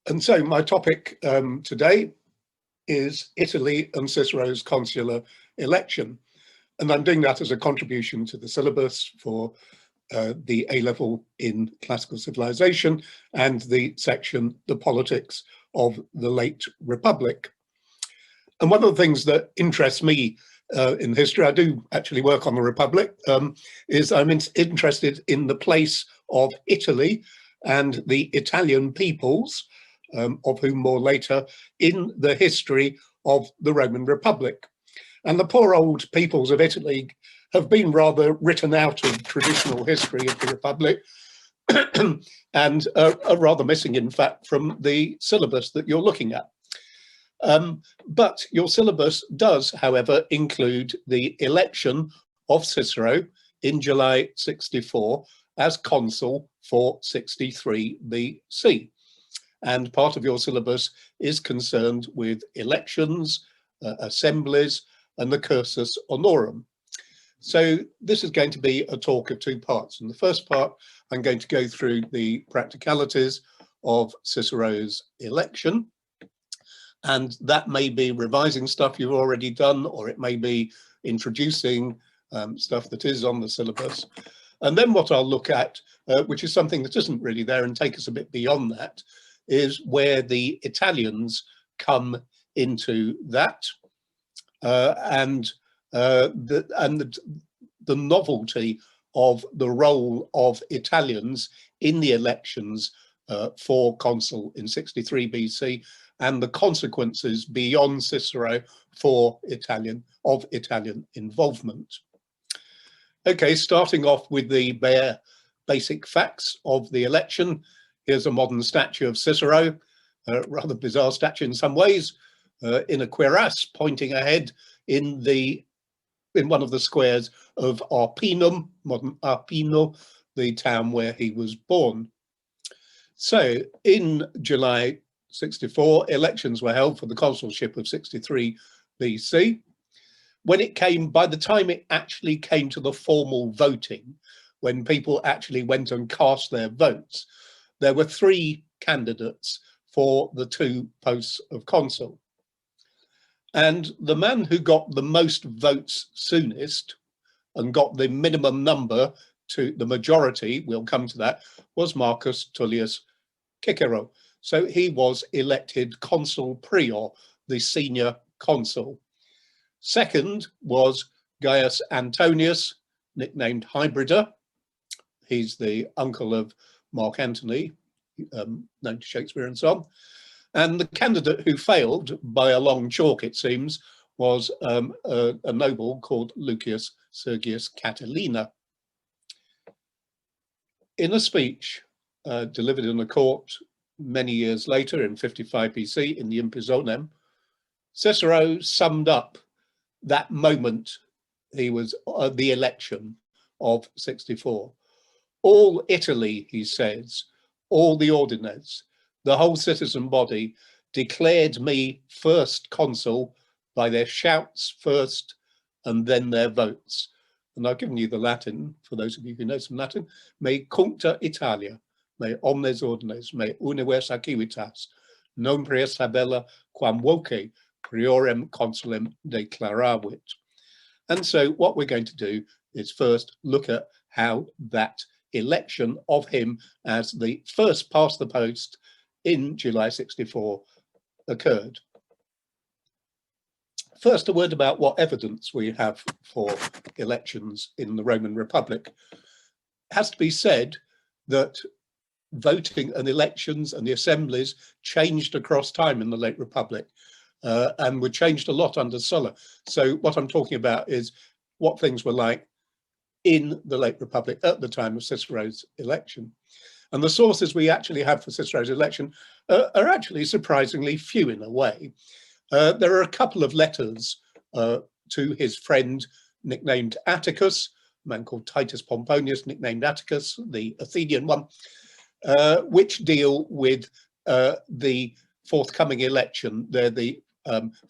And so my topic today is Italy and Cicero's consular election. And I'm doing that as a contribution to the syllabus for the A-level in classical civilization and the section, The Politics of the Late Republic. And one of the things that interests me in history, I do actually work on the Republic, is I'm interested in the place of Italy and the Italian peoples, of whom more later, in the history of the Roman Republic. And the poor old peoples of Italy have been rather written out of traditional history of the Republic and are rather missing, in fact, from the syllabus that you're looking at. But your syllabus does, however, include the election of Cicero in July 64 as consul for 63 BC. And part of your syllabus is concerned with elections, assemblies, and the cursus honorum. So this is going to be a talk of two parts. In the first part, I'm going to go through the practicalities of Cicero's election. And that may be revising stuff you've already done, or it may be introducing stuff that is on the syllabus. And then what I'll look at, which is something that isn't really there and take us a bit beyond that, is where the Italians come into that and the novelty of the role of Italians in the elections for consul in 63 BC and the consequences beyond Cicero for Italian involvement. Okay, starting off with the bare basic facts of the election. Here's a modern statue of Cicero, a rather bizarre statue in some ways, in a cuirass pointing ahead in one of the squares of Arpinum, modern Arpino, the town where he was born. So in July 64, elections were held for the consulship of 63 BC. When it came, by the time it actually came to the formal voting, when people actually went and cast their votes, there were three candidates for the two posts of consul. And the man who got the most votes soonest and got the minimum number to the majority, we'll come to that, was Marcus Tullius Cicero. So he was elected consul prior, the senior consul. Second was Gaius Antonius, nicknamed Hybrida. He's the uncle of Mark Antony, known to Shakespeare and so on. And the candidate who failed by a long chalk, it seems, was a noble called Lucius Sergius Catilina. In a speech delivered in a court many years later in 55 BC in the Impizonem, Cicero summed up that moment he was the election of 64. All Italy, he says, all the ordinates, the whole citizen body declared me first consul by their shouts first and then their votes. And I've given you the Latin, for those of you who know some Latin, me cuncta Italia, me omnes ordines, me univers acivitas, non prius tabella quam voce priorem consulem declaravit. And so what we're going to do is first look at how that election of him as the first past the post in July 64 occurred. First, a word about what evidence we have for elections in the Roman Republic. It has to be said that voting and elections and the assemblies changed across time in the late Republic and were changed a lot under Sulla. So what I'm talking about is what things were like in the late Republic at the time of Cicero's election. And the sources we actually have for Cicero's election are actually surprisingly few in a way. There are a couple of letters to his friend nicknamed Atticus, a man called Titus Pomponius nicknamed Atticus, the Athenian one, which deal with the forthcoming election. They're the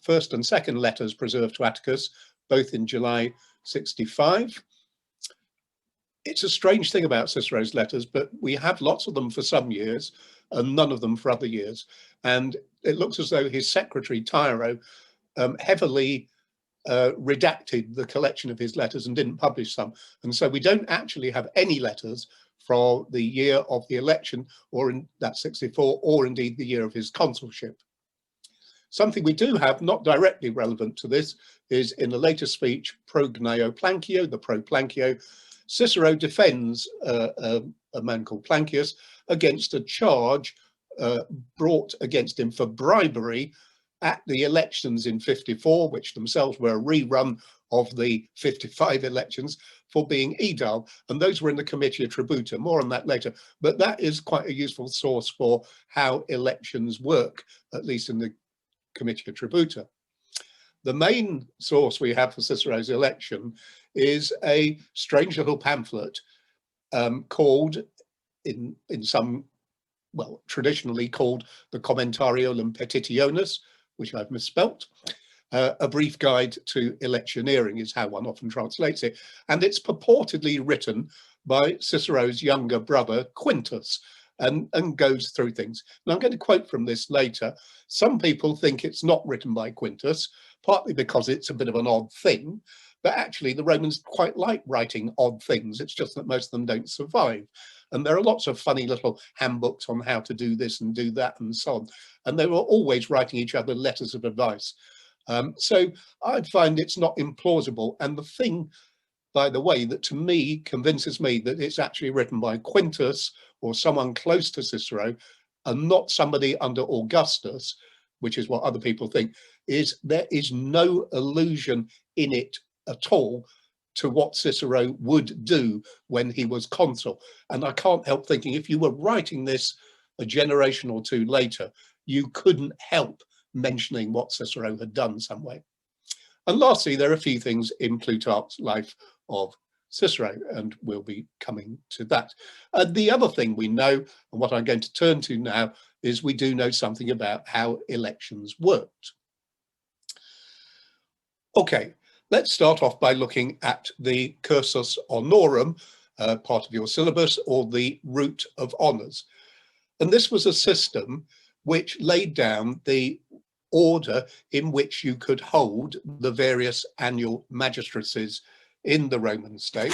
first and second letters preserved to Atticus, both in July 65. It's a strange thing about Cicero's letters, but we have lots of them for some years. and none of them for other years. And it looks as though his secretary, Tyro, heavily redacted the collection of his letters and didn't publish some. And so we don't actually have any letters for the year of the election, or in that 64, or indeed the year of his consulship. Something we do have, not directly relevant to this, is in a later speech, Pro Gneo Plancio, the Pro Plancio, Cicero defends a man called Plancius against a charge brought against him for bribery at the elections in 54, which themselves were a rerun of the 55 elections, for being aedile, and those were in the Comitia Tributa. More on that later, but that is quite a useful source for how elections work, at least in the Comitia Tributa. The main source we have for Cicero's election is a strange little pamphlet called, in some, well, traditionally called the Commentariolum Petitionis, which I've misspelt. A brief guide to electioneering is how one often translates it. And it's purportedly written by Cicero's younger brother, Quintus, and goes through things. And I'm going to quote from this later. Some people think it's not written by Quintus, partly because it's a bit of an odd thing, but actually the Romans quite like writing odd things. It's just that most of them don't survive. And there are lots of funny little handbooks on how to do this and do that and so on. And they were always writing each other letters of advice. So I'd find it's not implausible. And the thing, by the way, that to me convinces me that it's actually written by Quintus or someone close to Cicero and not somebody under Augustus, which is what other people think, is there is no allusion in it at all to what Cicero would do when he was consul. And I can't help thinking, if you were writing this a generation or two later, you couldn't help mentioning what Cicero had done some way. And lastly, there are a few things in Plutarch's life of Cicero, and we'll be coming to that. The other thing we know, and what I'm going to turn to now, is we do know something about how elections worked. Okay, let's start off by looking at the cursus honorum, part of your syllabus, or the root of honours. And this was a system which laid down the order in which you could hold the various annual magistracies in the Roman state.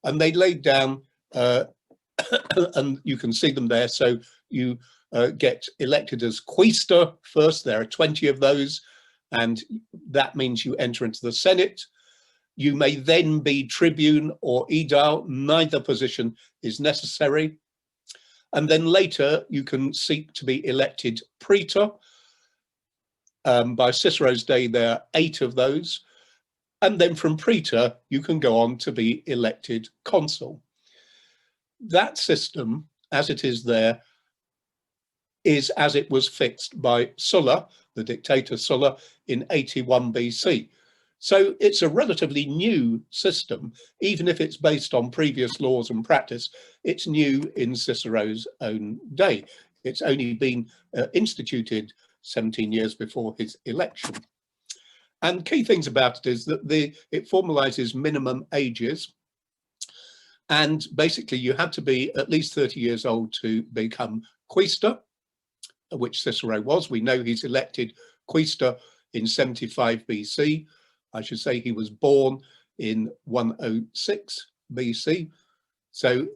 And they laid down, and you can see them there, so you get elected as quaestor first. There are 20 of those, and that means you enter into the Senate. You may then be tribune or aedile. Neither position is necessary. And then later you can seek to be elected praetor. By Cicero's day, there are 8 of those. And then from praetor, you can go on to be elected consul. That system, as it is there, is as it was fixed by Sulla, the dictator Sulla, in 81 BC. So it's a relatively new system, even if it's based on previous laws and practice. It's new in Cicero's own day. It's only been instituted 17 years before his election. And key things about it is that it formalizes minimum ages. And basically you had to be at least 30 years old to become quaestor, which Cicero was. We know he's elected quaestor in 75 BC. I should say he was born in 106 BC. So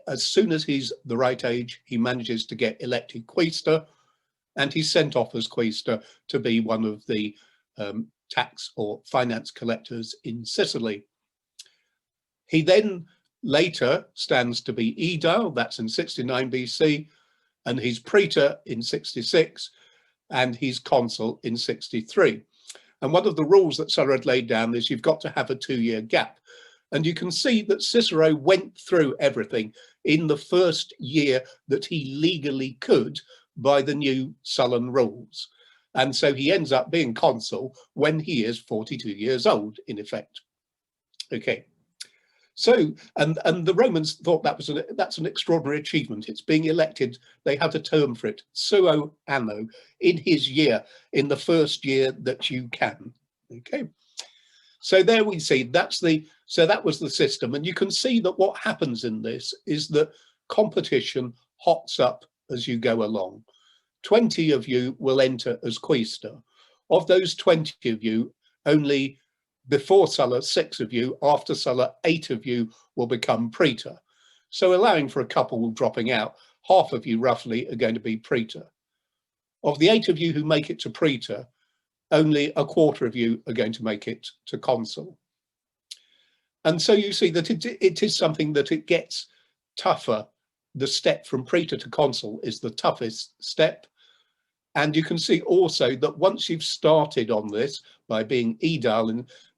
as soon as he's the right age, he manages to get elected quaestor, and he's sent off as quaestor to be one of the tax or finance collectors in Sicily. He then later stands to be aedile, that's in 69 BC, and he's praetor in 66, and he's consul in 63. And one of the rules that Sulla had laid down is you've got to have a 2-year gap. And you can see that Cicero went through everything in the first year that he legally could by the new Sullan rules. And so he ends up being consul when he is 42 years old, in effect. Okay. So, and the Romans thought that's an extraordinary achievement. It's being elected, they had a term for it, suo anno, in his year, in the first year that you can. Okay. So there we see, so that was the system. And you can see that what happens in this is that competition hots up as you go along. 20 of you will enter as quaestor. Of those 20 of you, only before Sulla, 6 of you, after Sulla, 8 of you will become praetor. So allowing for a couple dropping out, half of you roughly are going to be praetor. Of the 8 of you who make it to praetor, only a quarter of you are going to make it to consul. And so you see that it is something that it gets tougher. The step from praetor to consul is the toughest step. And you can see also that once you've started on this by being aedile,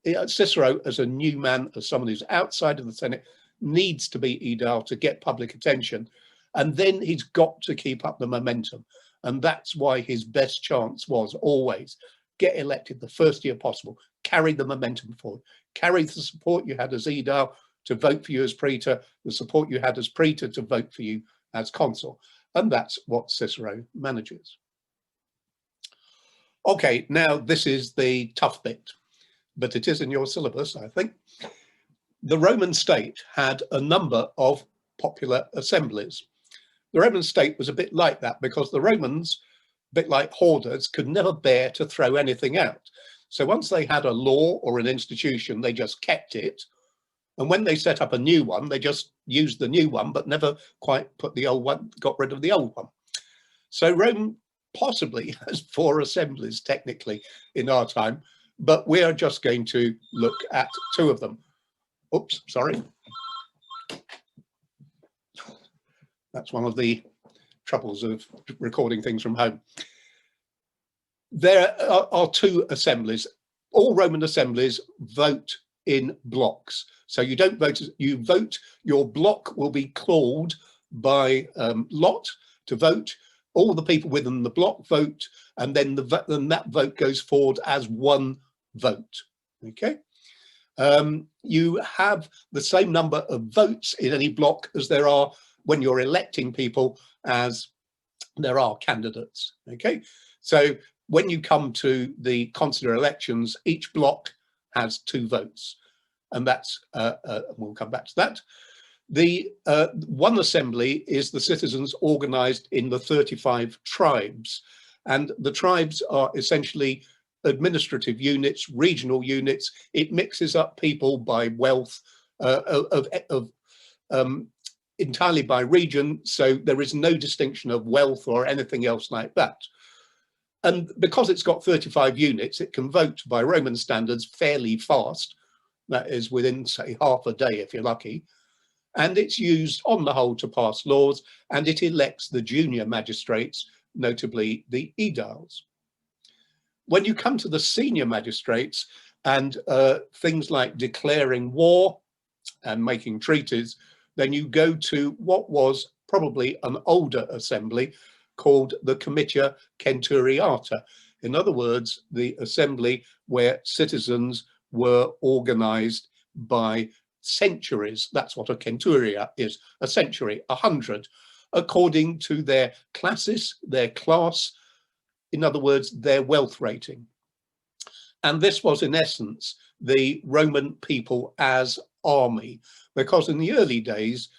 and Cicero as a new man, as someone who's outside of the Senate, needs to be aedile to get public attention. And then he's got to keep up the momentum. And that's why his best chance was always get elected the first year possible, carry the momentum forward, carry the support you had as aedile to vote for you as praetor, the support you had as praetor to vote for you as consul. And that's what Cicero manages. Okay, now this is the tough bit, but it is in your syllabus, I think. The Roman state had a number of popular assemblies. The Roman state was a bit like that because the Romans, a bit like hoarders, could never bear to throw anything out. So once they had a law or an institution, they just kept it. And when they set up a new one, they just used the new one, but never quite put the old one, got rid of the old one. So Rome possibly has 4 assemblies technically in our time, but we are just going to look at 2 of them. Oops, sorry. That's one of the troubles of recording things from home. There are 2 assemblies. All Roman assemblies vote in blocks. So you don't vote, you vote, your block will be called by lot to vote. All the people within the block vote, and then that vote goes forward as one vote. Okay. You have the same number of votes in any block as there are when you're electing people as there are candidates. Okay. So when you come to the consular elections, each block has 2 votes, and that's we'll come back to that. The one assembly is the citizens organized in the 35 tribes, and the tribes are essentially administrative units, regional units. It mixes up people by wealth, entirely by region, so there is no distinction of wealth or anything else like that. And because it's got 35 units, it can vote by Roman standards fairly fast. That is within, say, half a day if you're lucky. And it's used on the whole to pass laws, and it elects the junior magistrates, notably the aediles. When you come to the senior magistrates and things like declaring war and making treaties, then you go to what was probably an older assembly called the Comitia Centuriata. In other words, the assembly where citizens were organized by centuries. That's what a centuria is, a century, 100, according to their classis, their class, in other words, their wealth rating. And this was in essence the Roman people as army, because in the early days,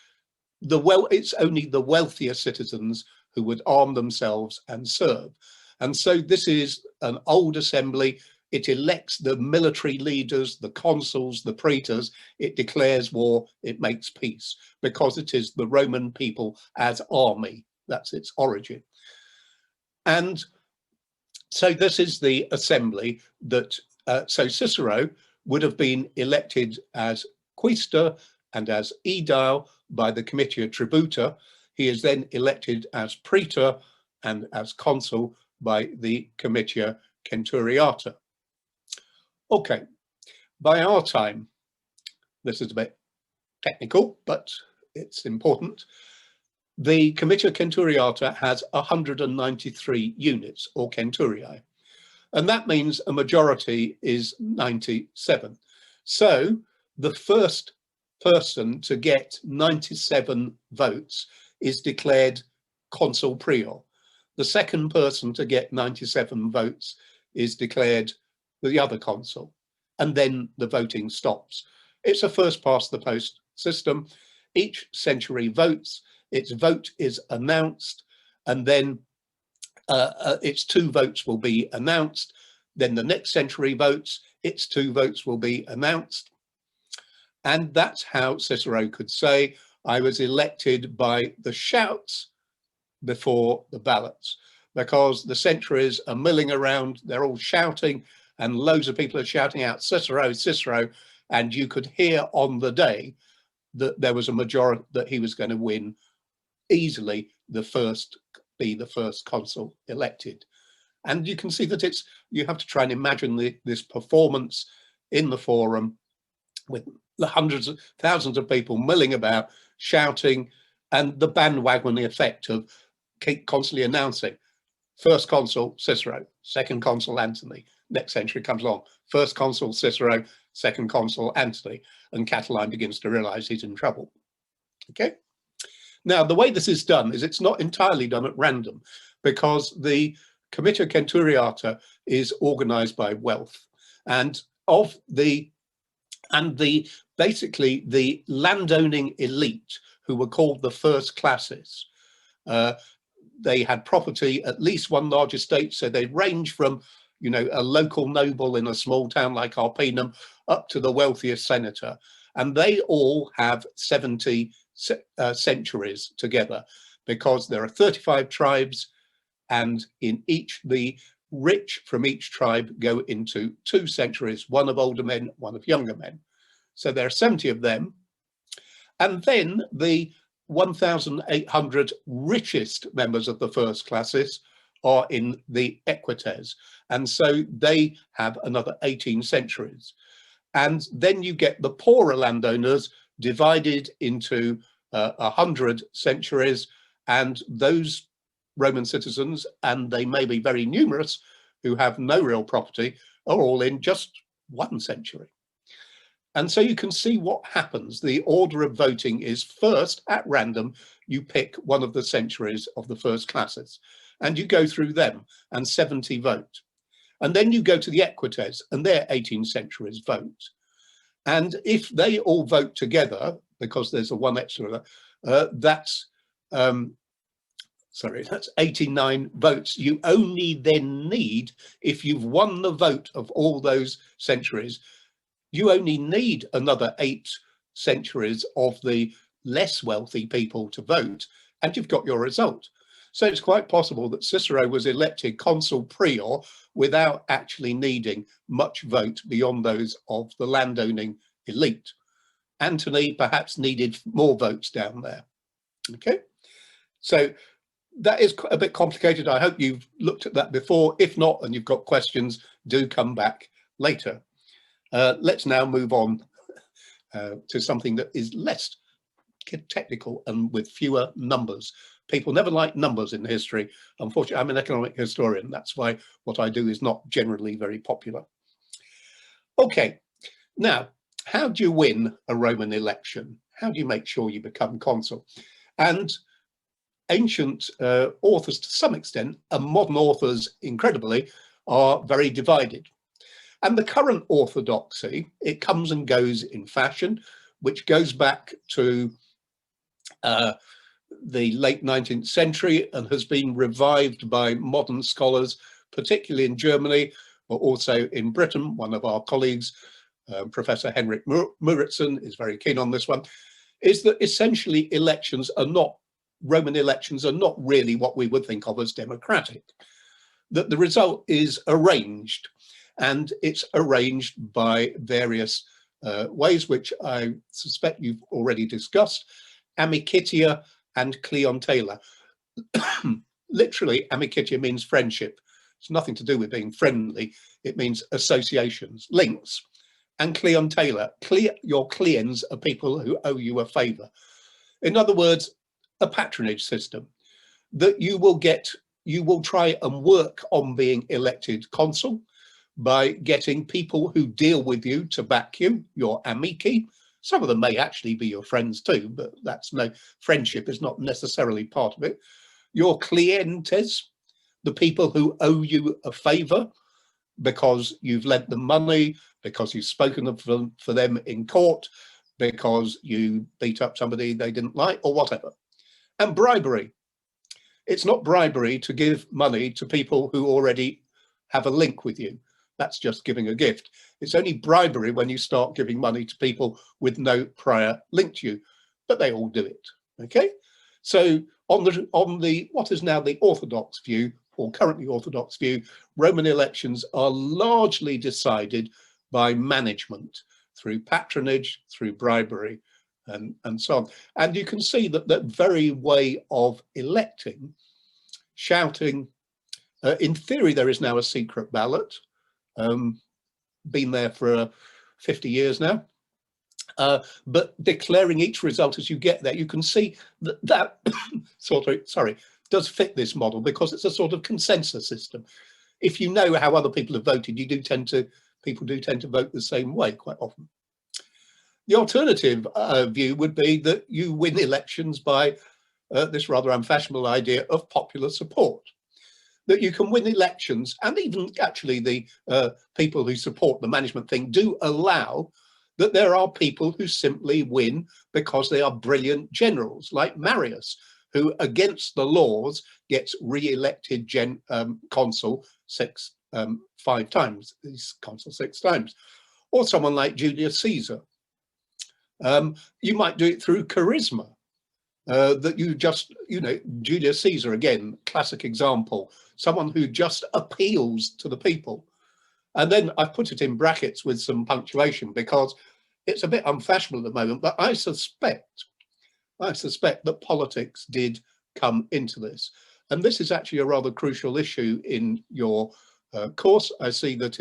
it's only the wealthier citizens who would arm themselves and serve. And so this is an old assembly. It elects the military leaders, the consuls, the praetors. It declares war, it makes peace, because it is the Roman people as army. That's its origin. And so this is the assembly that, so Cicero would have been elected as quaestor and as aedile by the Comitia Tributa. He is then elected as praetor and as consul by the Comitia Centuriata. Okay, by our time, this is a bit technical, but it's important. The Comitia Centuriata has 193 units, or centuriae, and that means a majority is 97. So the first person to get 97 votes is declared consul prior. The second person to get 97 votes is declared the other consul, and then the voting stops. It's a first past the post system. Each century votes, its vote is announced, and then its 2 votes will be announced. Then the next century votes, its 2 votes will be announced. And that's how Cicero could say, I was elected by the shouts before the ballots, because the centuries are milling around, they're all shouting, and loads of people are shouting out, Cicero, Cicero, and you could hear on the day that there was a majority, that he was going to win easily, be the first consul elected. And you can see that you have to try and imagine this performance in the forum with the hundreds of thousands of people milling about, shouting, and the bandwagon effect of constantly announcing, first consul Cicero, second consul Antony. Next century comes along, first consul Cicero, second consul Antony, and Catiline begins to realize he's in trouble. Okay. Now, the way this is done is it's not entirely done at random, because the Comitia Centuriata is organized by wealth, and basically the landowning elite, who were called the first classes. They had property, at least one large estate, so they range from, you know, a local noble in a small town like Arpinum up to the wealthiest senator, and they all have 70 centuries together, because there are 35 tribes, and in each, the rich from each tribe go into 2 centuries, one of older men, one of younger men. So there are 70 of them. And then the 1,800 richest members of the first classes are in the equites, and so they have another 18 centuries. And then you get the poorer landowners divided into 100 centuries, and those Roman citizens, and they may be very numerous, who have no real property, are all in just 1 century. And so you can see what happens. The order of voting is, first, at random, you pick one of the centuries of the first classes, and you go through them, and 70 vote. And then you go to the equites, and their 18 centuries vote. And if they all vote together, because there's a 1 extra, that's 89 votes. You only then need, if you've won the vote of all those centuries, you only need another 8 centuries of the less wealthy people to vote, and you've got your result. So it's quite possible that Cicero was elected consul prior without actually needing much vote beyond those of the landowning elite. Antony perhaps needed more votes down there. Okay, so that is a bit complicated. I hope you've looked at that before. If not, and you've got questions, do come back later. Let's now move on to something that is less technical and with fewer numbers. People never like numbers in history. Unfortunately, I'm an economic historian. That's why what I do is not generally very popular. Okay, now, how do you win a Roman election? How do you make sure you become consul? And ancient authors, to some extent, and modern authors, incredibly, are very divided. And the current orthodoxy, it comes and goes in fashion, which goes back to the late 19th century and has been revived by modern scholars, particularly in Germany, but also in Britain. One of our colleagues, Professor Henrik Muritzen, is very keen on this one, is that essentially Roman elections are not really what we would think of as democratic, that the result is arranged, and it's arranged by various ways, which I suspect you've already discussed: amicitia and clientela. Literally, amicitia means friendship. It's nothing to do with being friendly. It means associations, links. And clientela, your clients are people who owe you a favor. In other words, a patronage system that you will try and work on being elected consul by getting people who deal with you to back you, your amici. Some of them may actually be your friends too, but friendship is not necessarily part of it. Your clientes, the people who owe you a favor because you've lent them money, because you've spoken for them in court, because you beat up somebody they didn't like, or whatever. And bribery. It's not bribery to give money to people who already have a link with you. That's just giving a gift. It's only bribery when you start giving money to people with no prior link to you, but they all do it, okay? So on the what is now the orthodox view, or currently orthodox view, Roman elections are largely decided by management through patronage, through bribery, and so on. And you can see that that very way of electing, shouting, in theory, there is now a secret ballot, been there for 50 years now, but declaring each result as you get there, you can see that that sort of, does fit this model, because it's a sort of consensus system. If you know how other people have voted, people do tend to vote the same way quite often. The alternative view would be that you win elections by this rather unfashionable idea of popular support. That you can win elections, and even actually the people who support the management thing do allow that there are people who simply win because they are brilliant generals, like Marius, who against the laws gets re-elected consul 5 times, he's consul 6 times, or someone like Julius Caesar. You might do it through charisma, that you just, Julius Caesar, again, classic example, someone who just appeals to the people. And then I've put it in brackets with some punctuation because it's a bit unfashionable at the moment, but I suspect that politics did come into this. And this is actually a rather crucial issue in your course. I see that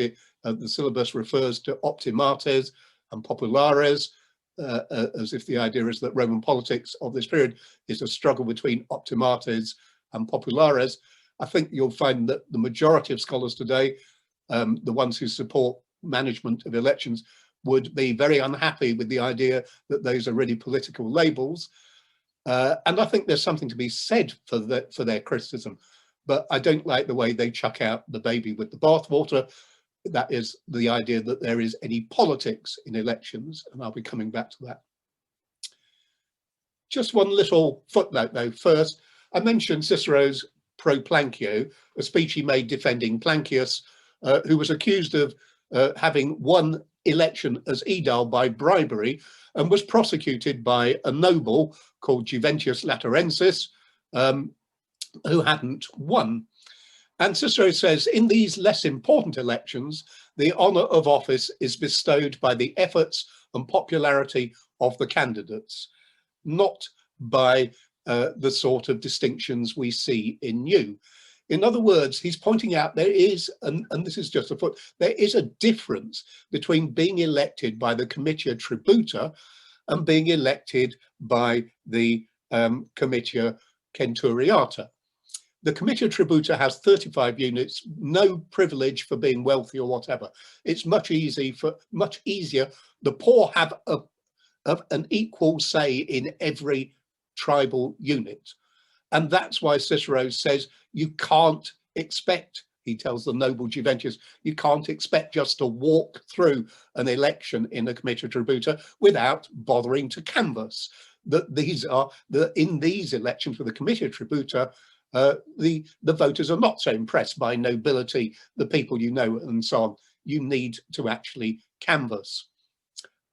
the syllabus refers to optimates and populares, as if the idea is that Roman politics of this period is a struggle between optimates and populares. I think you'll find that the majority of scholars today, the ones who support management of elections, would be very unhappy with the idea that those are really political labels. And I think there's something to be said for their criticism, but I don't like the way they chuck out the baby with the bathwater. That is the idea that there is any politics in elections, and I'll be coming back to that. Just one little footnote though. First, I mentioned Cicero's Pro Plancio, a speech he made defending Plancius, who was accused of having won election as aedile by bribery and was prosecuted by a noble called Juventius Laterensis, who hadn't won. And Cicero says, in these less important elections, the honour of office is bestowed by the efforts and popularity of the candidates, not by the sort of distinctions we see in you. In other words, he's pointing out there is, and this is just a foot, there is a difference between being elected by the Comitia Tributa and being elected by the Comitia Centuriata. The Comitia Tributa has 35 units, no privilege for being wealthy or whatever. It's much easier. The poor have an equal say in every tribal unit. And that's why Cicero says you can't expect, he tells the noble Juventius, you can't expect just to walk through an election in the Comitia Tributa without bothering to canvass. That these are, in these elections for the Comitia Tributa, the voters are not so impressed by nobility, the people you know, and so on. You need to actually canvass.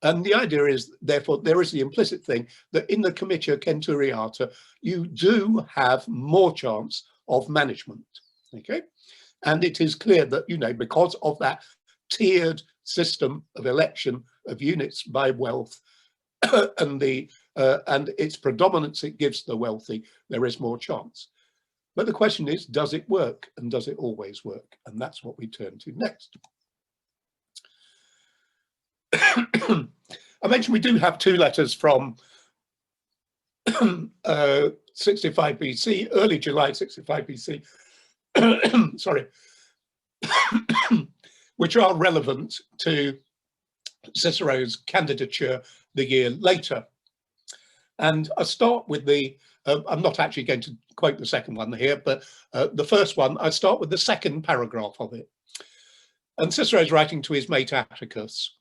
And the idea is, therefore, there is the implicit thing that in the Comitia Centuriata, you do have more chance of management, okay? And it is clear that, because of that tiered system of election of units by wealth and its predominance it gives the wealthy, there is more chance. But the question is, does it work, and does it always work? And that's what we turn to next. I mentioned we do have 2 letters from 65 BC, early July 65 BC, sorry, which are relevant to Cicero's candidature the year later. And I start with the, I'm not actually going to quote the second one here, but the first one, I start with the second paragraph of it. And Cicero is writing to his mate Atticus.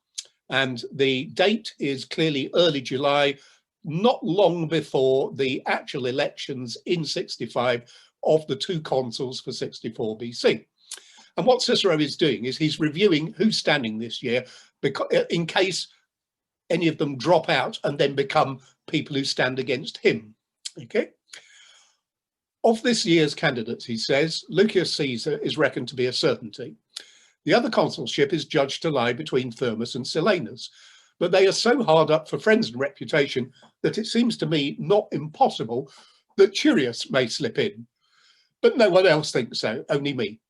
And the date is clearly early July, not long before the actual elections in 65, of the two consuls for 64 BC. And what Cicero is doing is he's reviewing who's standing this year, because in case any of them drop out and then become people who stand against him. Okay. Of this year's candidates, he says, Lucius Caesar is reckoned to be a certainty. The other consulship is judged to lie between Thermus and Silanus, but they are so hard up for friends and reputation that it seems to me not impossible that Turius may slip in. But no one else thinks so, only me.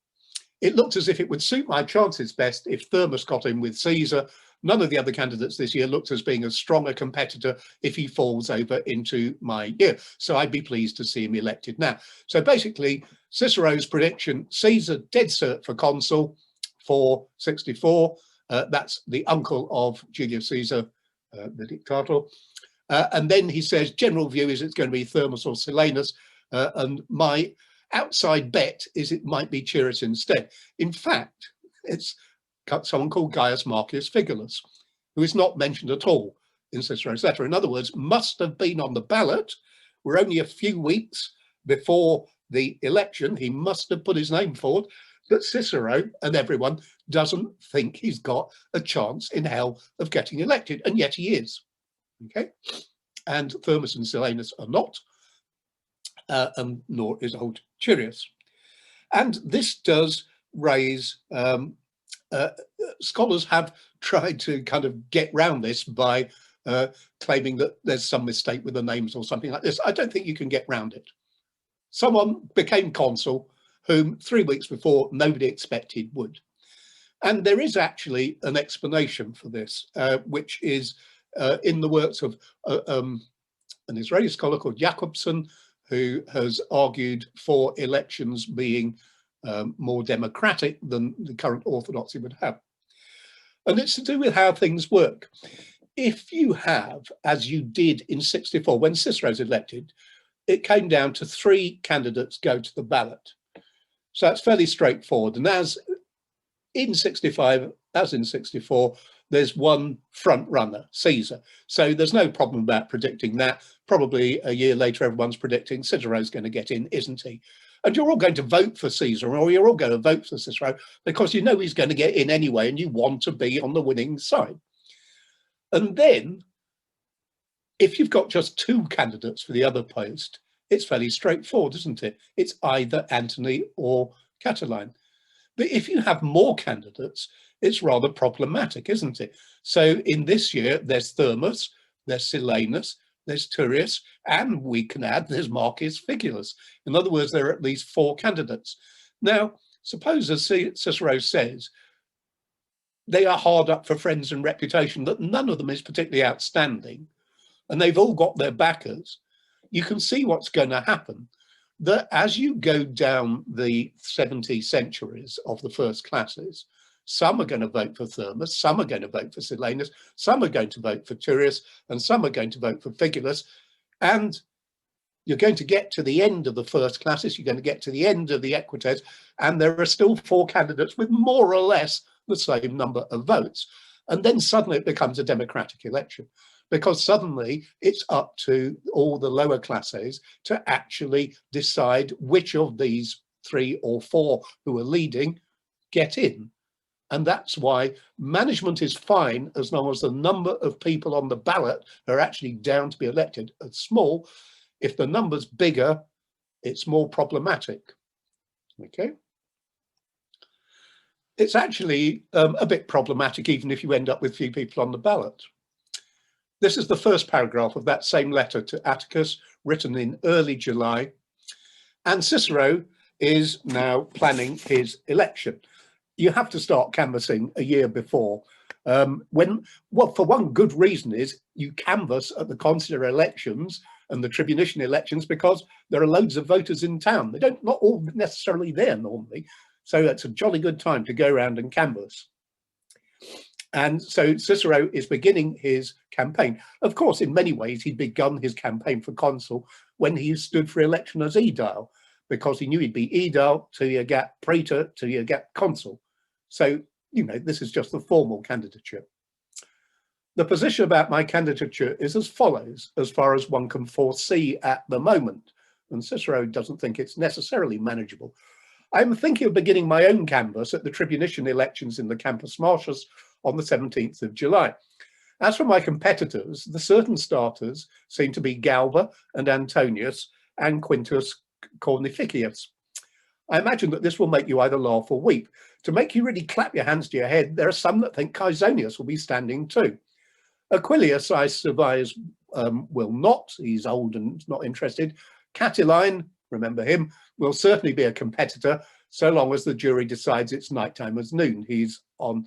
It looked as if it would suit my chances best if Thermus got in with Caesar. None of the other candidates this year looked as being as strong a competitor if he falls over into my year. So I'd be pleased to see him elected now. So basically, Cicero's prediction, Caesar dead cert for consul for 64. That's the uncle of Julius Caesar, the dictator. And then he says, general view is it's going to be Thermus or Silanus. And my outside bet is it might be Turius instead. In fact, it's someone called Gaius Marcius Figulus, who is not mentioned at all in Cicero's letter. In other words, must have been on the ballot. We're only a few weeks before the election. He must have put his name forward, but Cicero and everyone doesn't think he's got a chance in hell of getting elected, and yet he is. Okay, and Thermus and Silanus are not, and nor is old Turius. And this does raise, scholars have tried to kind of get round this by claiming that there's some mistake with the names or something like this. I don't think you can get round it. Someone became consul whom 3 weeks before nobody expected would. And there is actually an explanation for this, which is in the works of an Israeli scholar called Jakobson, who has argued for elections being more democratic than the current orthodoxy would have. And it's to do with how things work. If you have, as you did in 64, when Cicero's elected, it came down to 3 candidates go to the ballot. So that's fairly straightforward. And as in 65, as in 64, there's one front runner, Caesar. So there's no problem about predicting that. Probably a year later, everyone's predicting Cicero's going to get in, isn't he? And you're all going to vote for Caesar, or you're all going to vote for Cicero because you know he's going to get in anyway and you want to be on the winning side. And then, if you've got just 2 candidates for the other post, it's fairly straightforward, isn't it? It's either Antony or Catiline. But if you have more candidates, it's rather problematic, isn't it? So in this year, there's Thermus, there's Silanus, there's Turius, and we can add there's Marcius Figulus. In other words, there are at least 4 candidates. Now, suppose, as Cicero says, they are hard up for friends and reputation, that none of them is particularly outstanding, and they've all got their backers. You can see what's going to happen, that as you go down the 70 centuries of the first classes, some are going to vote for Thermus, some are going to vote for Silanus, some are going to vote for Turius, and some are going to vote for Figulus. And you're going to get to the end of the first classes, you're going to get to the end of the equites, and there are still 4 candidates with more or less the same number of votes. And then suddenly it becomes a democratic election, because suddenly it's up to all the lower classes to actually decide which of these 3 or 4 who are leading get in. And that's why management is fine as long as the number of people on the ballot are actually down to be elected are small. If the number's bigger, it's more problematic. Okay. It's actually a bit problematic even if you end up with few people on the ballot. This is the first paragraph of that same letter to Atticus, written in early July. And Cicero is now planning his election. You have to start canvassing a year before. Well, for one good reason is you canvass at the consular elections and the tribunician elections because there are loads of voters in town. They don't, not all necessarily there normally. So that's a jolly good time to go around and canvass. And so Cicero is beginning his campaign. Of course, in many ways, he'd begun his campaign for consul when he stood for election as aedile, because he knew he'd be aedile till you get praetor, till you get consul. So, you know, this is just the formal candidature. The position about my candidature is as follows, as far as one can foresee at the moment. and Cicero doesn't think it's necessarily manageable. I'm thinking of beginning my own canvass at the tribunician elections in the Campus Martius on the 17th of July. As for my competitors, the certain starters seem to be Galba and Antonius and Quintus Cornificius. I imagine that this will make you either laugh or weep. To make you really clap your hands to your head, there are some that think Caesonius will be standing too. Aquilius, I surmise, will not. He's old and not interested. Catiline, remember him, will certainly be a competitor so long as the jury decides it's nighttime as noon. He's on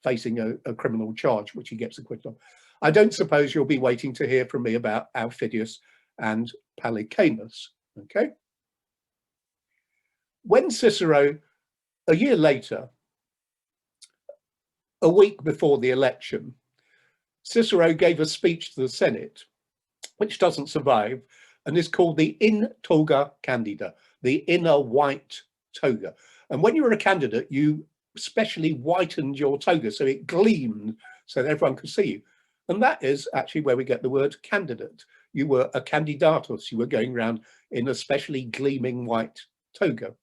facing a criminal charge, which he gets acquitted of. I don't suppose you'll be waiting to hear from me about Aufidius and Palicanus, okay? When Cicero, a year later, a week before the election, Cicero gave a speech to the Senate, which doesn't survive, and is called the in toga candida, the inner white toga. And when you were a candidate, you specially whitened your toga so it gleamed so that everyone could see you. And that is actually where we get the word candidate. You were a candidatus, you were going around in a specially gleaming white toga.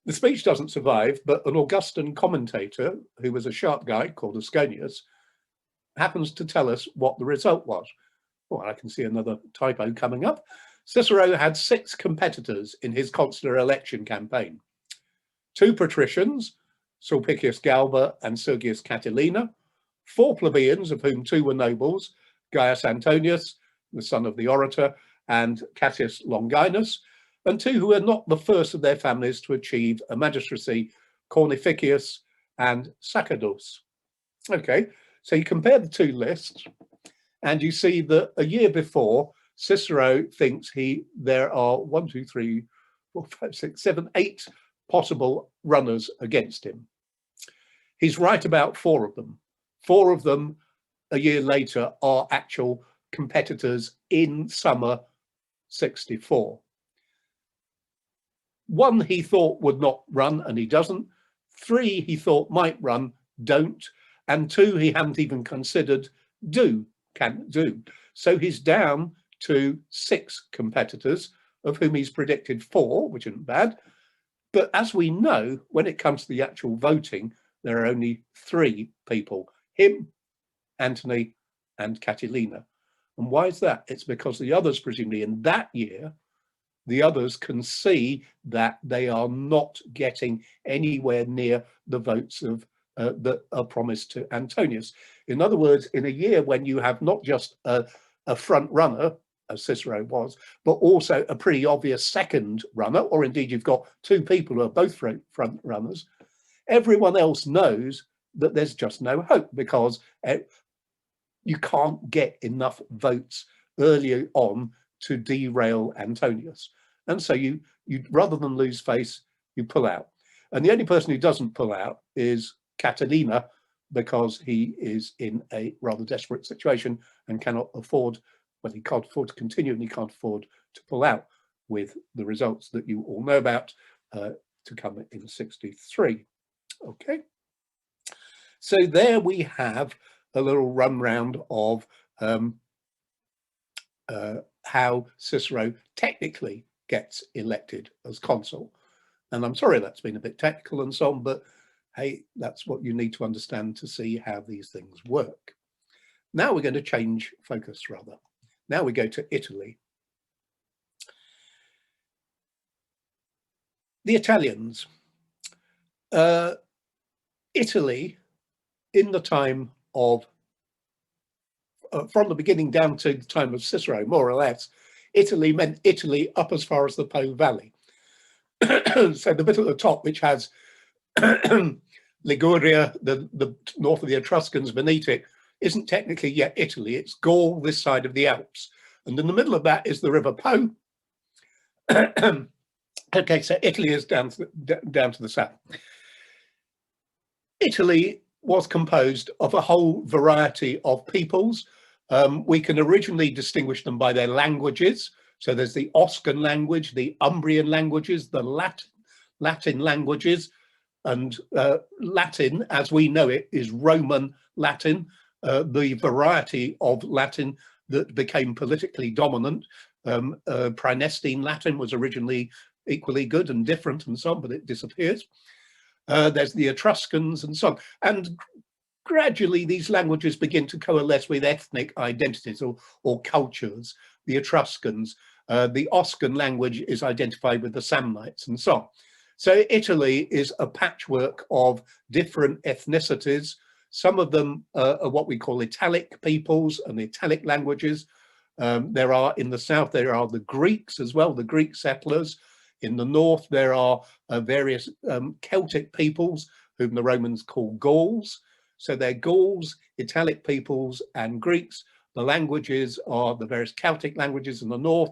The speech doesn't survive, but an Augustan commentator, who was a sharp guy called Asconius, happens to tell us what the result was. Well, I can see another typo coming up. Cicero had 6 competitors in his consular election campaign. 2 patricians, Sulpicius Galba and Sergius Catilina, 4 plebeians, of whom 2 were nobles, Gaius Antonius, the son of the orator, and Cassius Longinus, and 2 who were not the first of their families to achieve a magistracy, Cornificius and Sacerdos. Okay, so you compare the 2 lists, and you see that a year before, Cicero thinks there are 1, 2, 3, 4, 5, 6, 7, 8 possible runners against him. He's right about 4 of them. 4 of them, a year later, are actual competitors in summer 64. 1 he thought would not run, and he doesn't. 3 he thought might run, don't. And 2 he hadn't even considered can do. So he's down to 6 competitors, of whom he's predicted 4, which isn't bad. But as we know, when it comes to the actual voting, there are only 3 people, him, Antony, and Catilina. And why is that? It's because the others, presumably in that year, the others can see that they are not getting anywhere near the votes of that are promised to Antonius. In other words, in a year when you have not just a front runner, as Cicero was, but also a pretty obvious second runner, or indeed you've got 2 people who are both front runners, everyone else knows that there's just no hope, because you can't get enough votes early on to derail Antonius. And so you rather than lose face, you pull out. And the only person who doesn't pull out is Catilina, because he is in a rather desperate situation and cannot afford, well, he can't afford to continue and he can't afford to pull out, with the results that you all know about to come in 63. Okay, so there we have a little run round of how Cicero technically gets elected as consul. And I'm sorry that's been a bit technical and so on, but hey, that's what you need to understand to see how these things work. Now we're going to change focus rather. Now we go to Italy. The Italians. Italy, in the time of, from the beginning down to the time of Cicero, more or less, Italy meant Italy up as far as the Po Valley. So the bit at the top, which has Liguria, the north of the Etruscans beneath it, isn't technically yet Italy. It's Gaul this side of the Alps. And in the middle of that is the River Po. Okay, so Italy is down to the south. Italy was composed of a whole variety of peoples. We can originally distinguish them by their languages. So there's the Oscan language, the Umbrian languages, the Latin languages, and Latin, as we know it, is Roman Latin, the variety of Latin that became politically dominant Praenestine Latin was originally equally good and different and so on, but it disappears. There's the Etruscans and so on. And gradually these languages begin to coalesce with ethnic identities or cultures. The Etruscans, the Oscan language is identified with the Samnites and so on. So Italy is a patchwork of different ethnicities. Some of them are what we call Italic peoples and Italic languages. There are in the south, there are the Greeks as well, the Greek settlers. In the north, there are various Celtic peoples whom the Romans call Gauls. So they're Gauls, Italic peoples and Greeks. The languages are the various Celtic languages in the north,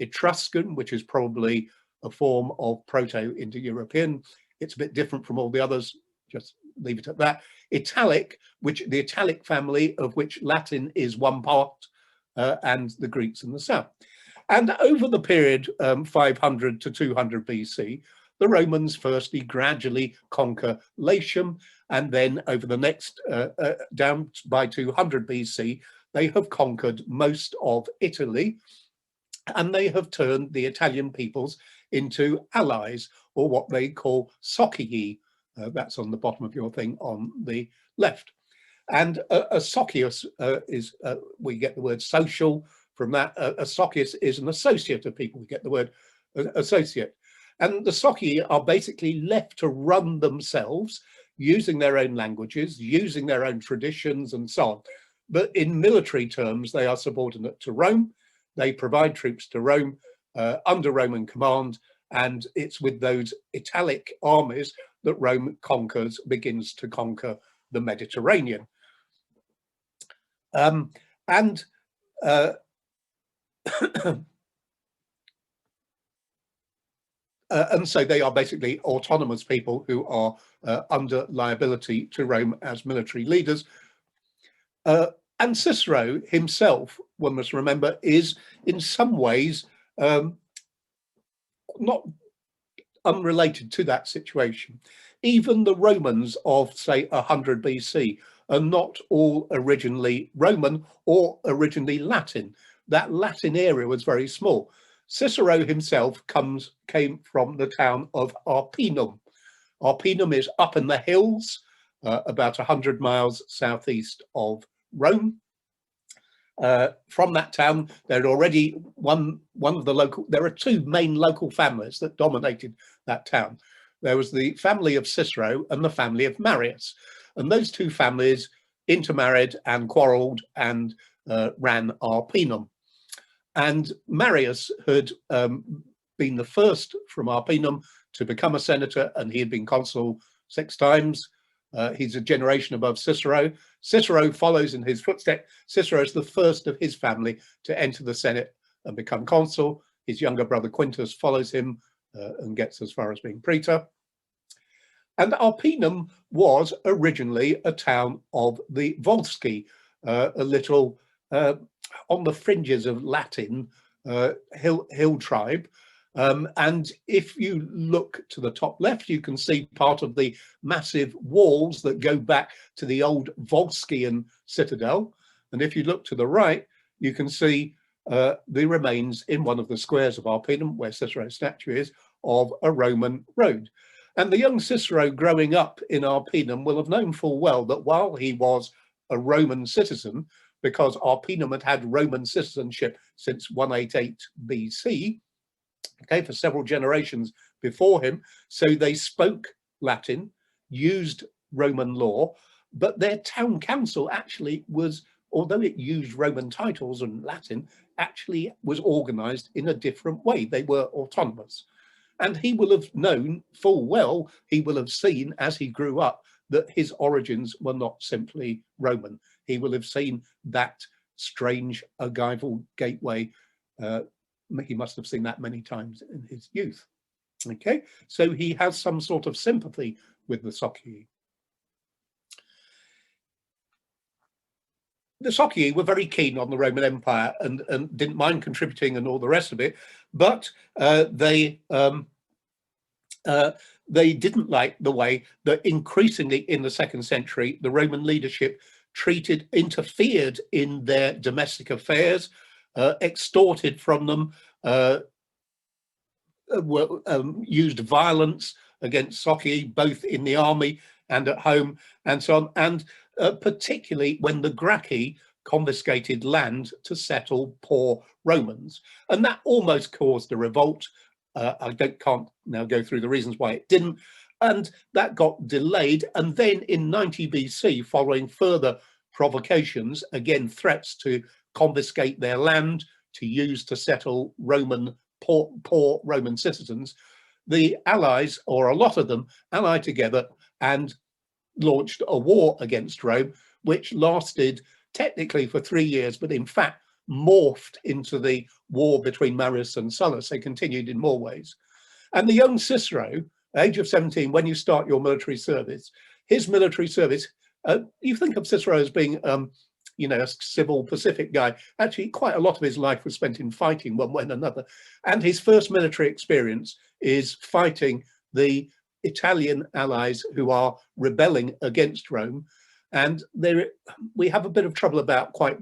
Etruscan, which is probably a form of Proto-Indo-European. It's a bit different from all the others, just leave it at that. Italic, which the Italic family of which Latin is one part, and the Greeks in the south. And over the period 500 to 200 BC, the Romans firstly gradually conquer Latium, and then over the next, down by 200 BC, they have conquered most of Italy, and they have turned the Italian peoples into allies, or what they call socii. That's on the bottom of your thing on the left. And a socius is, we get the word social from that. A socius is an associate of people. We get the word associate. And the socii are basically left to run themselves, using their own languages, using their own traditions and so on. But in military terms, they are subordinate to Rome. They provide troops to Rome under Roman command. And it's with those Italic armies that Rome begins to conquer the Mediterranean. And so they are basically autonomous people who are under liability to Rome as military leaders. And Cicero himself, one must remember, is in some ways not unrelated to that situation. Even the Romans of, say, 100 BC are not all originally Roman or originally Latin. That Latin area was very small. Cicero himself came from the town of Arpinum. Arpinum is up in the hills, about 100 miles southeast of Rome. From that town, there had already one of the local, there are two main local families that dominated that town. There was the family of Cicero and the family of Marius. And those two families intermarried and quarreled and ran Arpinum. And Marius had been the first from Arpinum to become a senator, and he had been consul 6 times. He's a generation above Cicero. Cicero follows in his footsteps. Cicero is the first of his family to enter the Senate and become consul. His younger brother Quintus follows him and gets as far as being praetor. And Arpinum was originally a town of the Volsci, a little on the fringes of Latin hill tribe. And if you look to the top left, you can see part of the massive walls that go back to the old Volscian citadel. And if you look to the right, you can see the remains in one of the squares of Arpinum, where Cicero's statue is, of a Roman road. And the young Cicero growing up in Arpinum will have known full well that while he was a Roman citizen, because Arpinum had had Roman citizenship since 188 BC, okay, for several generations before him, so they spoke Latin, used Roman law, but their town council actually was, although it used Roman titles and Latin, actually was organized in a different way. They were autonomous. And he will have known full well, he will have seen as he grew up, that his origins were not simply Roman. He will have seen that strange archival gateway. He must have seen that many times in his youth. Okay, so he has some sort of sympathy with the Socii. The Socii were very keen on the Roman Empire and didn't mind contributing and all the rest of it, but they didn't like the way that increasingly in the 2nd century, the Roman leadership interfered in their domestic affairs. extorted from them, used violence against Socii, both in the army and at home, and so on, and particularly when the Gracchi confiscated land to settle poor Romans. And that almost caused a revolt. I can't now go through the reasons why it didn't, and that got delayed. And then in 90 BC, following further provocations, again threats to confiscate their land to use to settle poor Roman citizens, the allies, or a lot of them, allied together and launched a war against Rome, which lasted technically for 3 years, but in fact morphed into the war between Marius and Sulla, so continued in more ways. And the young Cicero, age of 17, when you start your military service, his military service, you think of Cicero as being a civil pacific guy. Actually, quite a lot of his life was spent in fighting one way and another. And his first military experience is fighting the Italian allies who are rebelling against Rome. And we have a bit of trouble about quite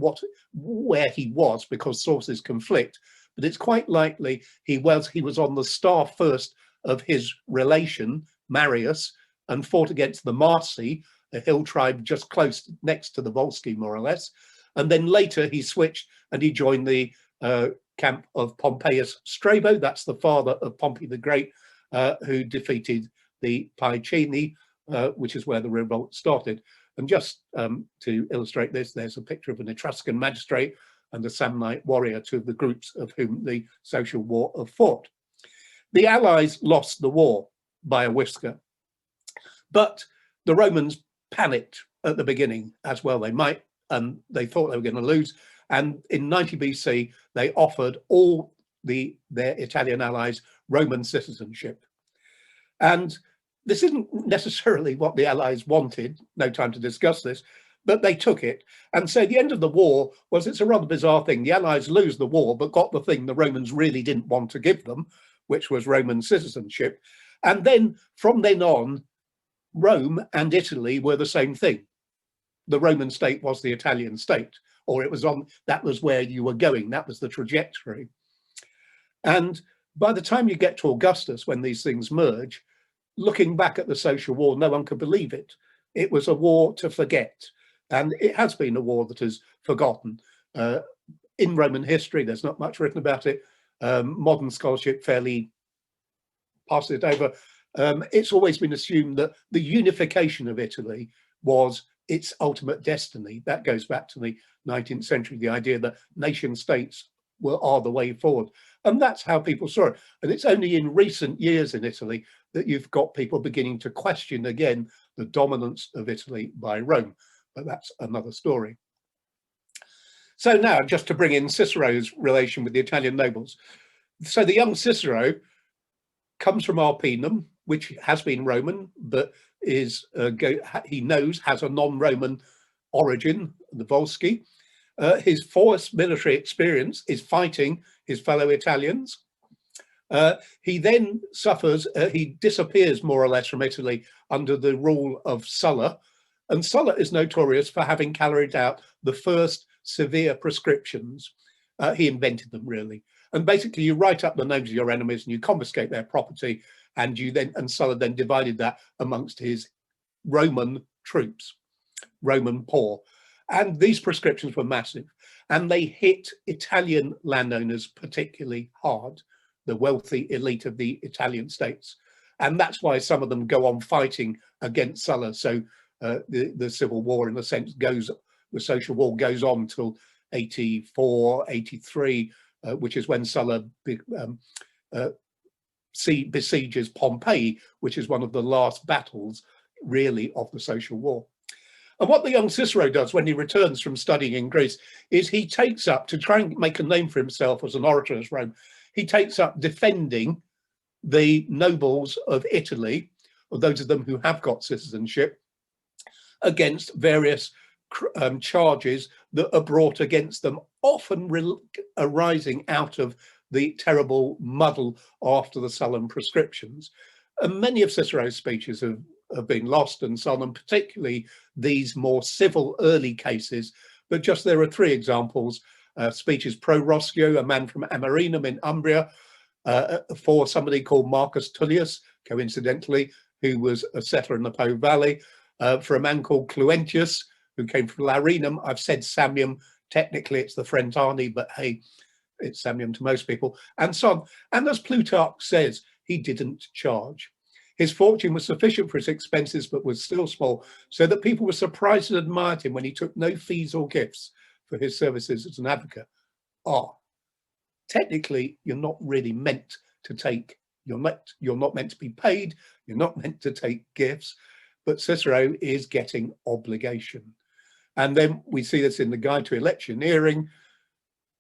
where he was, because sources conflict. But it's quite likely he was on the staff first of his relation, Marius, and fought against the Marsi, a hill tribe just close next to the Volsci, more or less. And then later he switched and he joined the camp of Pompeius Strabo. That's the father of Pompey the Great, who defeated the Paecini, which is where the revolt started. And just to illustrate this, there's a picture of an Etruscan magistrate and a Samnite warrior, two of the groups of whom the social war have fought. The allies lost the war by a whisker, but the Romans panicked at the beginning as well. They might, and they thought they were going to lose. And in 90 BC, they offered all their Italian allies Roman citizenship. And this isn't necessarily what the allies wanted, no time to discuss this, but they took it. And so the end of the war it's a rather bizarre thing. The allies lose the war, but got the thing the Romans really didn't want to give them, which was Roman citizenship. And then from then on, Rome and Italy were the same thing. The Roman state was the Italian state, or that was where you were going. That was the trajectory. And by the time you get to Augustus, when these things merge, looking back at the social war, no one could believe it. It was a war to forget. And it has been a war that is forgotten. In Roman history, there's not much written about it. Modern scholarship fairly passes it over. It's always been assumed that the unification of Italy was its ultimate destiny. That goes back to the 19th century, the idea that nation states are the way forward. And that's how people saw it. And it's only in recent years in Italy that you've got people beginning to question again the dominance of Italy by Rome. But that's another story. So now, just to bring in Cicero's relation with the Italian nobles. So the young Cicero comes from Arpinum, which has been Roman, but he knows has a non-Roman origin, the Volsci. His first military experience is fighting his fellow Italians. He then he disappears more or less from Italy under the rule of Sulla. And Sulla is notorious for having carried out the first severe prescriptions. He invented them, really. And basically you write up the names of your enemies and you confiscate their property, and Sulla then divided that amongst his Roman troops, Roman poor. And these prescriptions were massive, and they hit Italian landowners particularly hard, the wealthy elite of the Italian states. And that's why some of them go on fighting against Sulla. So the civil war, in a sense, the social war goes on till 84, 83, which is when Sulla besieges Pompeii, which is one of the last battles, really, of the social war. And what the young Cicero does when he returns from studying in Greece is he takes up, to try and make a name for himself as an orator as Rome, he takes up defending the nobles of Italy, or those of them who have got citizenship, against various charges that are brought against them, often arising out of the terrible muddle after the Sullan prescriptions. And many of Cicero's speeches have been lost and so on, and particularly these more civil early cases. But just there are three examples. speeches pro Roscio, a man from Amarinum in Umbria, for somebody called Marcus Tullius, coincidentally, who was a settler in the Po Valley, for a man called Cluentius, who came from Larinum. I've said Samium, technically it's the Frentani, but hey, it's Samium to most people, and so on. And as Plutarch says, he didn't charge. His fortune was sufficient for his expenses, but was still small, so that people were surprised and admired him when he took no fees or gifts for his services as an advocate. Technically, you're not really meant to take, you're not meant to be paid, you're not meant to take gifts, but Cicero is getting obligation. And then we see this in the Guide to Electioneering.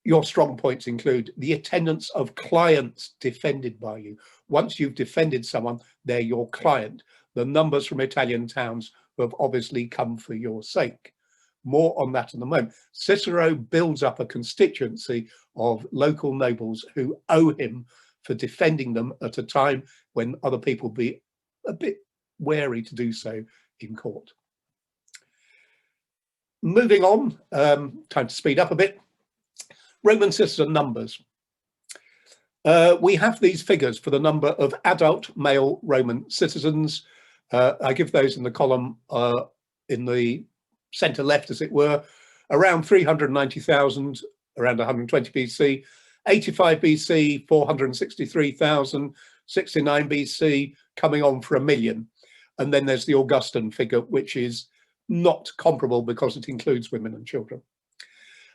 Your strong points include the attendance of clients defended by you. Once you've defended someone, they're your client. The numbers from Italian towns have obviously come for your sake. More on that in a moment. Cicero builds up a constituency of local nobles who owe him for defending them at a time when other people will be a bit wary to do so in court. Moving on, time to speed up a bit. Roman citizen numbers. We have these figures for the number of adult male Roman citizens. I give those in the column in the centre left, as it were, around 390,000, around 120 BC, 85 BC, 463,000, 69 BC, coming on for 1 million. And then there's the Augustan figure, which is not comparable because it includes women and children.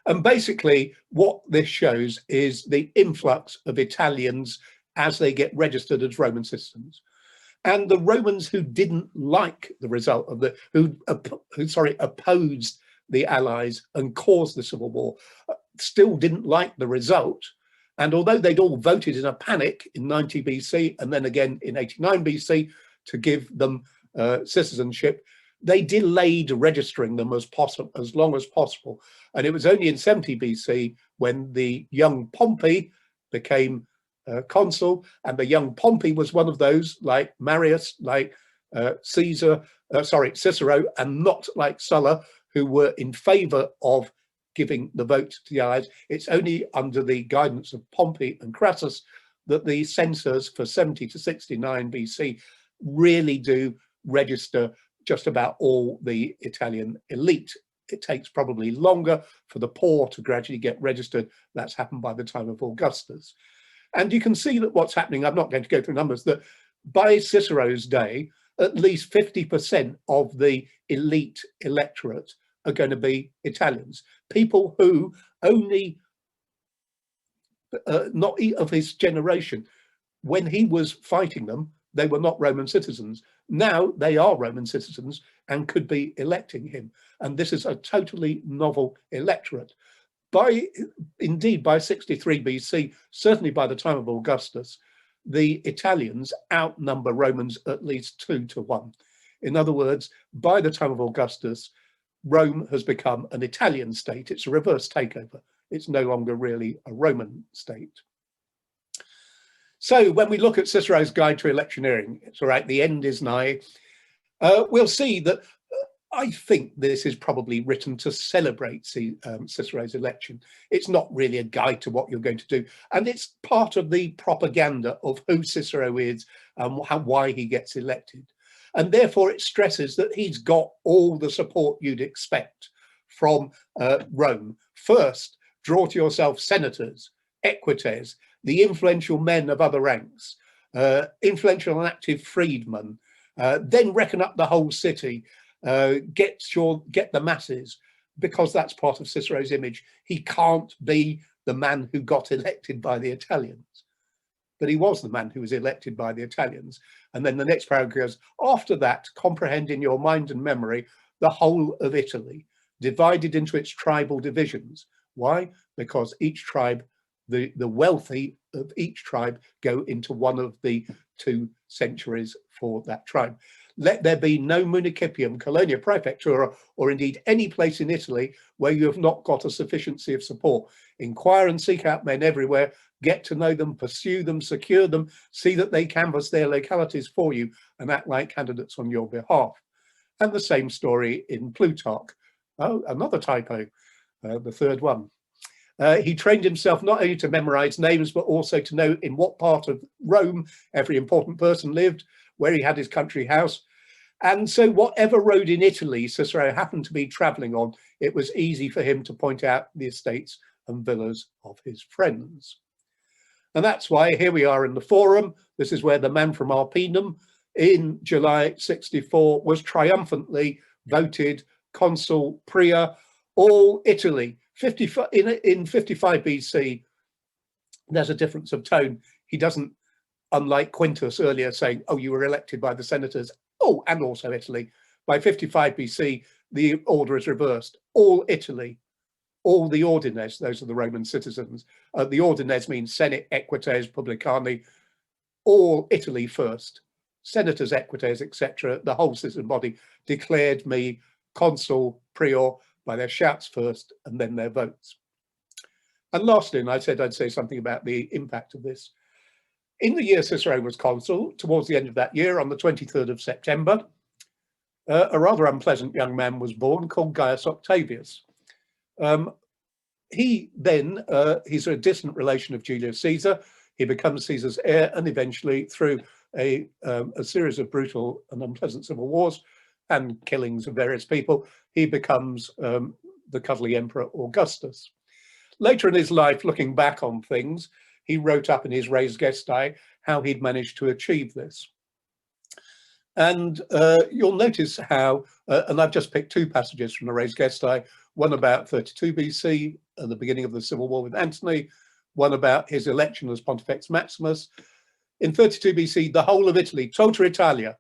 And basically what this shows is the influx of Italians as they get registered as Roman citizens. And the Romans who didn't like the result of the, who opposed the Allies and caused the civil war, still didn't like the result. And although they'd all voted in a panic in 90 BC and then again in 89 BC to give them citizenship, they delayed registering them as long as possible. And it was only in 70 BC when the young Pompey became consul, and the young Pompey was one of those, like Marius, like Cicero, and not like Sulla, who were in favor of giving the vote to the Allies. It's only under the guidance of Pompey and Crassus that the censors for 70 to 69 BC really do register just about all the Italian elite. It takes probably longer for the poor to gradually get registered. That's happened by the time of Augustus. And you can see that what's happening, I'm not going to go through numbers, that by Cicero's day, at least 50% of the elite electorate are going to be Italians. People who only, not of his generation, when he was fighting them, they were not Roman citizens. Now they are Roman citizens and could be electing him. And this is a totally novel electorate. Indeed, by 63 BC, certainly by the time of Augustus, the Italians outnumber Romans at least 2 to 1. In other words, by the time of Augustus, Rome has become an Italian state. It's a reverse takeover. It's no longer really a Roman state. So when we look at Cicero's Guide to Electioneering, it's all right, the end is nigh, we'll see that I think this is probably written to celebrate Cicero's election. It's not really a guide to what you're going to do. And it's part of the propaganda of who Cicero is and why he gets elected. And therefore it stresses that he's got all the support you'd expect from Rome. First, draw to yourself senators, equites, the influential men of other ranks, influential and active freedmen, then reckon up the whole city, get the masses, because that's part of Cicero's image. He can't be the man who got elected by the Italians, but he was the man who was elected by the Italians. And then the next paragraph goes, after that, comprehend in your mind and memory the whole of Italy, divided into its tribal divisions. Why? Because each tribe, the wealthy of each tribe go into one of the 2 centuries for that tribe. Let there be no municipium, colonia praefectura, or indeed any place in Italy where you have not got a sufficiency of support. Inquire and seek out men everywhere, get to know them, pursue them, secure them, see that they canvass their localities for you and act like candidates on your behalf. And the same story in Plutarch. Oh, another typo, the third one. He trained himself not only to memorize names, but also to know in what part of Rome every important person lived, where he had his country house. And so whatever road in Italy Cicero happened to be traveling on, it was easy for him to point out the estates and villas of his friends. And that's why here we are in the Forum. This is where the man from Arpinum in July 64 was triumphantly voted consul prior all Italy. In 55 BC, there's a difference of tone. He doesn't, unlike Quintus earlier, saying, oh, you were elected by the senators. Oh, and also Italy. By 55 BC, the order is reversed. All Italy, all the ordines, those are the Roman citizens. The ordines means Senate, Equites, Publicani, all Italy first. Senators, Equites, etc., the whole citizen body declared me consul prior by their shouts first and then their votes. And lastly, and I said I'd say something about the impact of this. In the year Cicero was consul, towards the end of that year, on the 23rd of September, a rather unpleasant young man was born called Gaius Octavius. He's a distant relation of Julius Caesar. He becomes Caesar's heir, and eventually, through a series of brutal and unpleasant civil wars and killings of various people, he becomes the cuddly Emperor Augustus. Later in his life, looking back on things, he wrote up in his Res Gestae how he'd managed to achieve this. And you'll notice how, and I've just picked two passages from the Res Gestae, one about 32 BC, at the beginning of the civil war with Antony, one about his election as Pontifex Maximus. In 32 BC, the whole of Italy, tota Italia,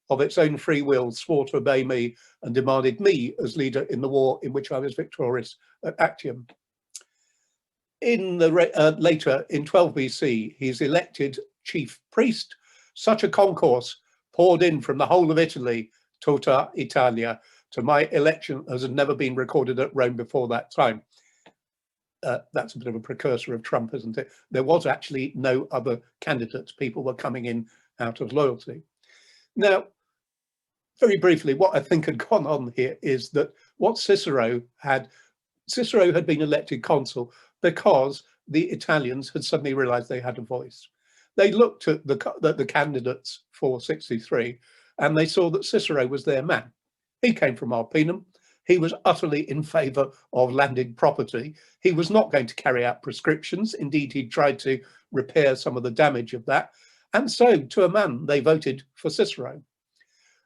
of its own free will, swore to obey me and demanded me as leader in the war in which I was victorious at Actium. Later, in 12 BC, he's elected chief priest. Such a concourse poured in from the whole of Italy, tota Italia, to my election as had never been recorded at Rome before that time. That's a bit of a precursor of Trump, isn't it? There was actually no other candidates. People were coming in out of loyalty. Now, very briefly, what I think had gone on here is that what Cicero had been elected consul because the Italians had suddenly realized they had a voice. They looked at the candidates for 63 and they saw that Cicero was their man. He came from Arpinum. He was utterly in favor of landed property. He was not going to carry out prescriptions. Indeed, he tried to repair some of the damage of that. And so, to a man, they voted for Cicero.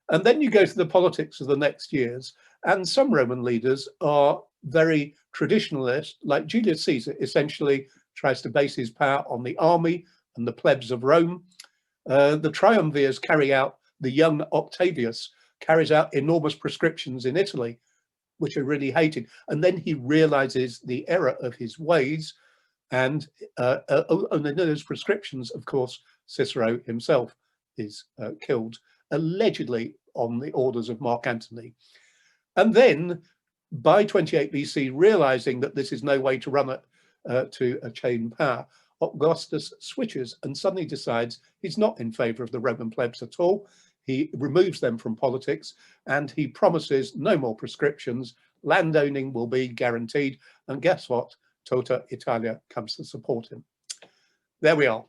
And then you go to the politics of the next years, and some Roman leaders are very traditionalist, like Julius Caesar essentially tries to base his power on the army and the plebs of Rome. The triumvirs carry out, the young Octavius carries out enormous prescriptions in Italy, which are really hated. And then he realizes the error of his ways. And in those prescriptions, of course, Cicero himself is killed, allegedly on the orders of Mark Antony. And then by 28 BC, realizing that this is no way to run it to a chain power, Augustus switches and suddenly decides he's not in favor of the Roman plebs at all. He removes them from politics and he promises no more prescriptions. Landowning will be guaranteed. And guess what? Tota Italia comes to support him. There we are.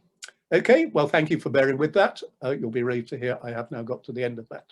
Okay, well, thank you for bearing with that. You'll be relieved to hear I have now got to the end of that.